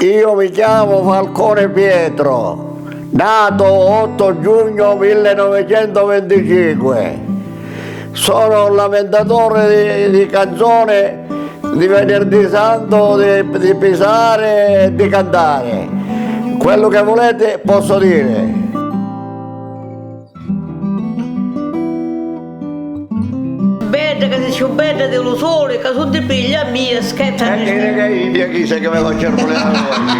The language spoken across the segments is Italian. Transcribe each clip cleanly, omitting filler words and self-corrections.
Io mi chiamo Falcone Pietro, nato 8 giugno 1925. Sono un lamentatore di canzone di Venerdì Santo, di pisare e di cantare. Quello che volete posso dire. Bene, che si bene dello sole, che sono di piglia mia, scherza. Che India chi sa che mi faccio armoniare oggi.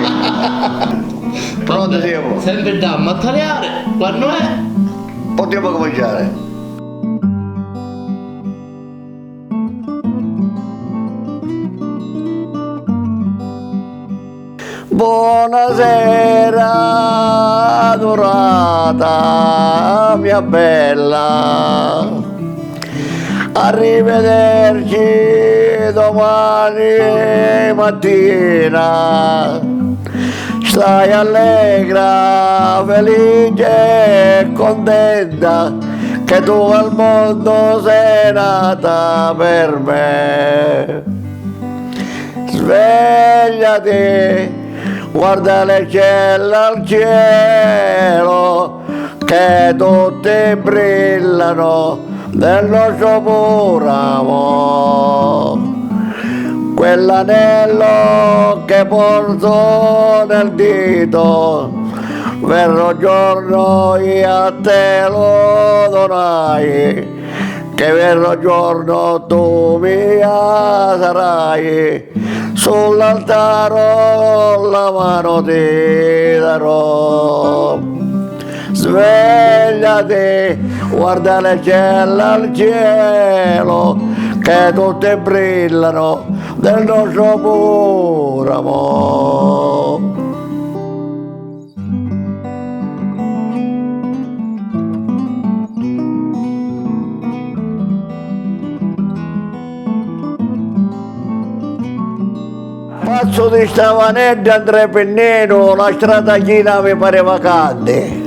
Pronto siamo? Sempre da mattaliare, quando è? Possiamo cominciare. Buonasera adorata mia bella, arrivederci domani mattina. Stai allegra, felice e contenta che tu al mondo sei nata per me. Svegliati, guarda le stelle al cielo, che tutte brillano del nostro puro amore. Quell'anello che porto nel dito, vero giorno io a te lo donai, che vero giorno tu mia sarai, sull'altare la mano ti darò. Svegliati, guarda le stelle al cielo, che tutte brillano del nostro puro amore. Pazzo di Stavanelli, Andrea Pennino, la strada china mi pareva cadde.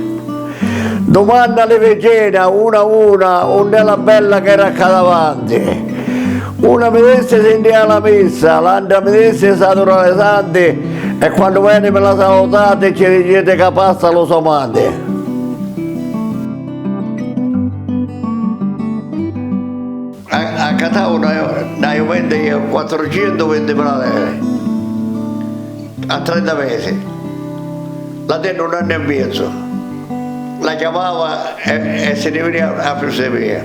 Domanda alle vicine, una a una nella bella che era acca davanti. Una mi disse sentiva la messa, l'altra mi disse satura le santi, e quando viene me la salutate e ci dicete che passa lo somate. A Catao ne ho 420 lire a 30 mesi. La tengo un anno e mezzo. La chiamava e se ne veniva a Friusemia.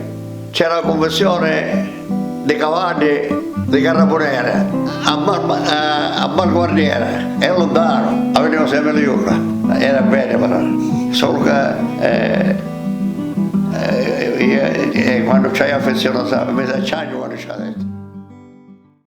C'era la conversione di cavalli di Carraponera a Malguardiera, è lontano, veniva sempre di giorno, era bene però, solo che quando c'hai affezione mi sa quando c'ha detto.